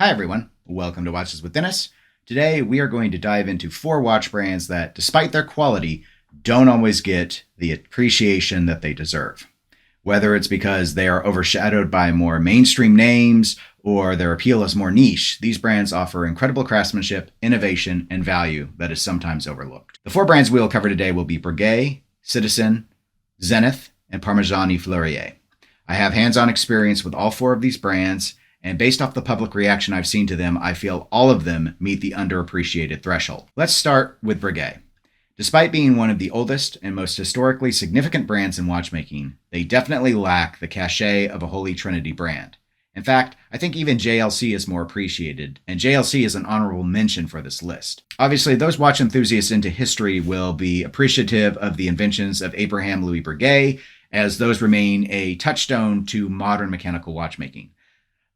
Hi everyone, welcome to Watches with Dennis. Today we are going to dive into 4 watch brands that, despite their quality, don't always get the appreciation that they deserve. Whether it's because they are overshadowed by more mainstream names or their appeal is more niche, these brands offer incredible craftsmanship, innovation, and value that is sometimes overlooked. The 4 brands we'll cover today will be Breguet, Citizen, Zenith, and Parmigiani Fleurier. I have hands-on experience with all 4 of these brands, and based off the public reaction I've seen to them, I feel all of them meet the underappreciated threshold. Let's start with Breguet. Despite being one of the oldest and most historically significant brands in watchmaking, they definitely lack the cachet of a Holy Trinity brand. In fact, I think even JLC is more appreciated, and JLC is an honorable mention for this list. Obviously, those watch enthusiasts into history will be appreciative of the inventions of Abraham Louis Breguet, as those remain a touchstone to modern mechanical watchmaking.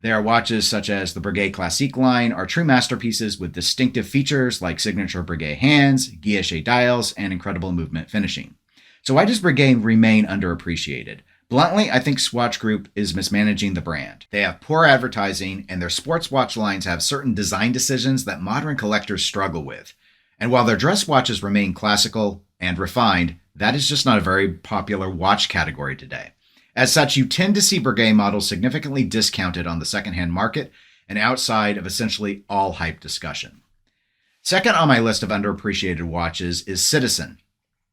Their watches, such as the Breguet Classique line, are true masterpieces with distinctive features like signature Breguet hands, guilloche dials, and incredible movement finishing. So why does Breguet remain underappreciated? Bluntly, I think Swatch Group is mismanaging the brand. They have poor advertising, and their sports watch lines have certain design decisions that modern collectors struggle with. And while their dress watches remain classical and refined, that is just not a very popular watch category today. As such, you tend to see Breguet models significantly discounted on the secondhand market and outside of essentially all hype discussion. Second on my list of underappreciated watches is Citizen.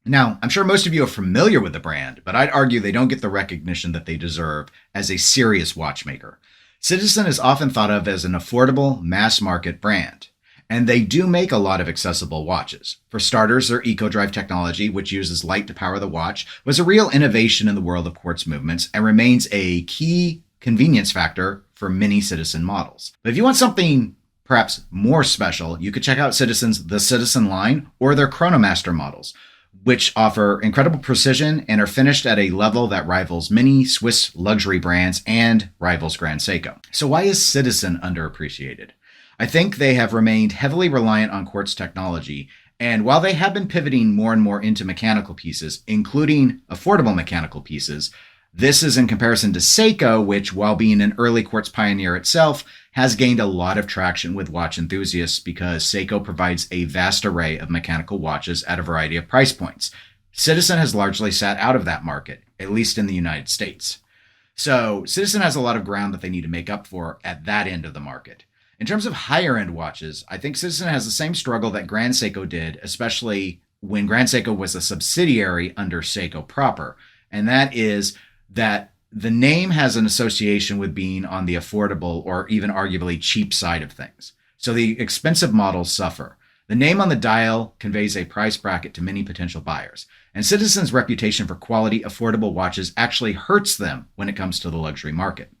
Now, I'm sure most of you are familiar with the brand, but I'd argue they don't get the recognition that they deserve as a serious watchmaker. Citizen is often thought of as an affordable, mass-market brand, and they do make a lot of accessible watches. For starters, their EcoDrive technology, which uses light to power the watch, was a real innovation in the world of quartz movements and remains a key convenience factor for many Citizen models. But if you want something perhaps more special, you could check out Citizen's The Citizen line or their Chronomaster models, which offer incredible precision and are finished at a level that rivals many Swiss luxury brands and rivals Grand Seiko. So why is Citizen underappreciated? I think they have remained heavily reliant on quartz technology, and while they have been pivoting more and more into mechanical pieces, including affordable mechanical pieces, this is in comparison to Seiko, which, while being an early quartz pioneer itself, has gained a lot of traction with watch enthusiasts because Seiko provides a vast array of mechanical watches at a variety of price points. Citizen has largely sat out of that market, at least in the United States. So Citizen has a lot of ground that they need to make up for at that end of the market. In terms of higher-end watches, I think Citizen has the same struggle that Grand Seiko did, especially when Grand Seiko was a subsidiary under Seiko proper, and that is that the name has an association with being on the affordable or even arguably cheap side of things. So the expensive models suffer. The name on the dial conveys a price bracket to many potential buyers, and Citizen's reputation for quality, affordable watches actually hurts them when it comes to the luxury market.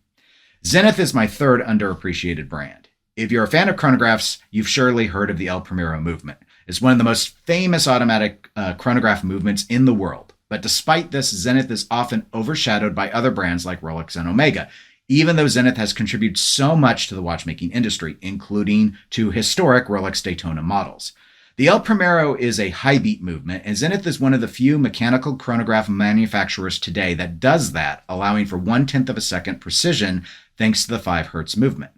Zenith is my third underappreciated brand. If you're a fan of chronographs, you've surely heard of the El Primero movement. It's one of the most famous automatic chronograph movements in the world. But despite this, Zenith is often overshadowed by other brands like Rolex and Omega, even though Zenith has contributed so much to the watchmaking industry, including to historic Rolex Daytona models. The El Primero is a high beat movement, and Zenith is one of the few mechanical chronograph manufacturers today that does that, allowing for 1/10 of a second precision thanks to the 5 Hz movement.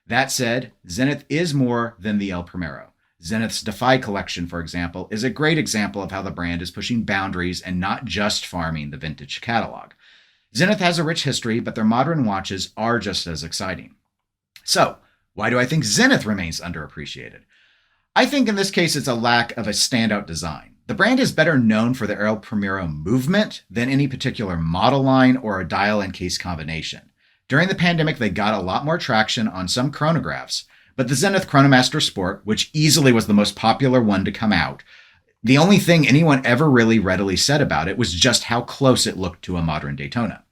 That said, Zenith is more than the El Primero. Zenith's Defy collection, for example, is a great example of how the brand is pushing boundaries and not just farming the vintage catalog. Zenith has a rich history, but their modern watches are just as exciting. So, why do I think Zenith remains underappreciated? I think in this case it's a lack of a standout design. The brand is better known for the El Primero movement than any particular model line or a dial and case combination. During the pandemic, they got a lot more traction on some chronographs, but the Zenith Chronomaster Sport, which easily was the most popular one to come out, the only thing anyone ever really readily said about it was just how close it looked to a modern Daytona.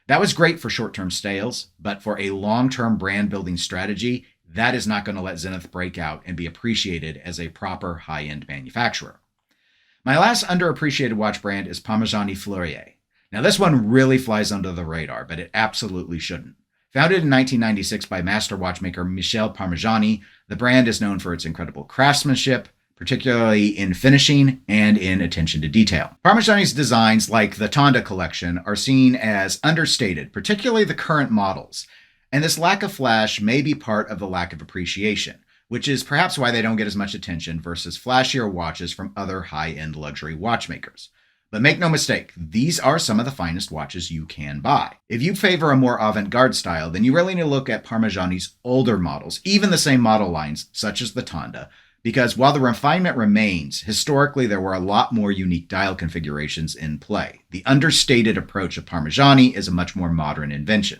That was great for short-term sales, but for a long-term brand-building strategy, that is not going to let Zenith break out and be appreciated as a proper high-end manufacturer. My last underappreciated watch brand is Parmigiani Fleurier. Now, this one really flies under the radar, but it absolutely shouldn't. Founded in 1996 by master watchmaker Michel Parmigiani, the brand is known for its incredible craftsmanship, particularly in finishing and in attention to detail. Parmigiani's designs, like the Tonda collection, are seen as understated, particularly the current models. And this lack of flash may be part of the lack of appreciation, which is perhaps why they don't get as much attention versus flashier watches from other high-end luxury watchmakers. But make no mistake, these are some of the finest watches you can buy. If you favor a more avant-garde style, then you really need to look at Parmigiani's older models, even the same model lines, such as the Tonda, because while the refinement remains, historically there were a lot more unique dial configurations in play. The understated approach of Parmigiani is a much more modern invention.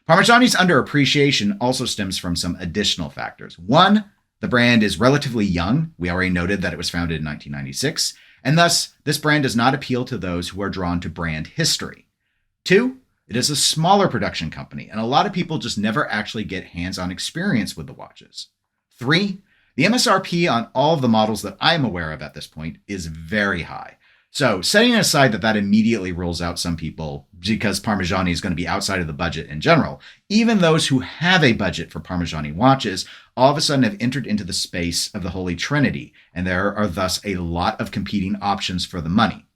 Parmigiani's underappreciation also stems from some additional factors. One, the brand is relatively young. We already noted that it was founded in 1996, and thus this brand does not appeal to those who are drawn to brand history. Two, it is a smaller production company, and a lot of people just never actually get hands-on experience with the watches. Three, the MSRP on all of the models that I'm aware of at this point is very high. So setting aside that immediately rules out some people because Parmigiani is going to be outside of the budget in general, even those who have a budget for Parmigiani watches all of a sudden have entered into the space of the Holy Trinity, and there are thus a lot of competing options for the money.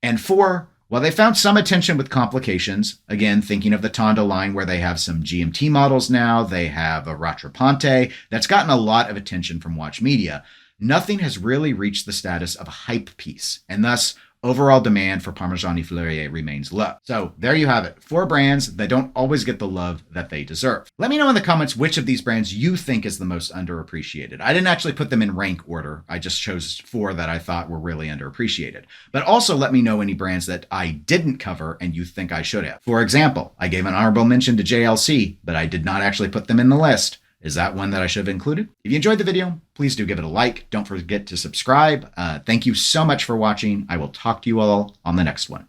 And four, while they found some attention with complications, again, thinking of the Tonda line where they have some GMT models now, they have a Rattrapante that's gotten a lot of attention from watch media, nothing has really reached the status of a hype piece, and thus overall demand for Parmigiani Fleurier remains low. So there you have it, 4 brands that don't always get the love that they deserve. Let me know in the comments which of these brands you think is the most underappreciated. I didn't actually put them in rank order. I just chose 4 that I thought were really underappreciated. But also let me know any brands that I didn't cover and you think I should have. For example, I gave an honorable mention to JLC, but I did not actually put them in the list. Is that one that I should have included? If you enjoyed the video, please do give it a like. Don't forget to subscribe. Thank you so much for watching. I will talk to you all on the next one.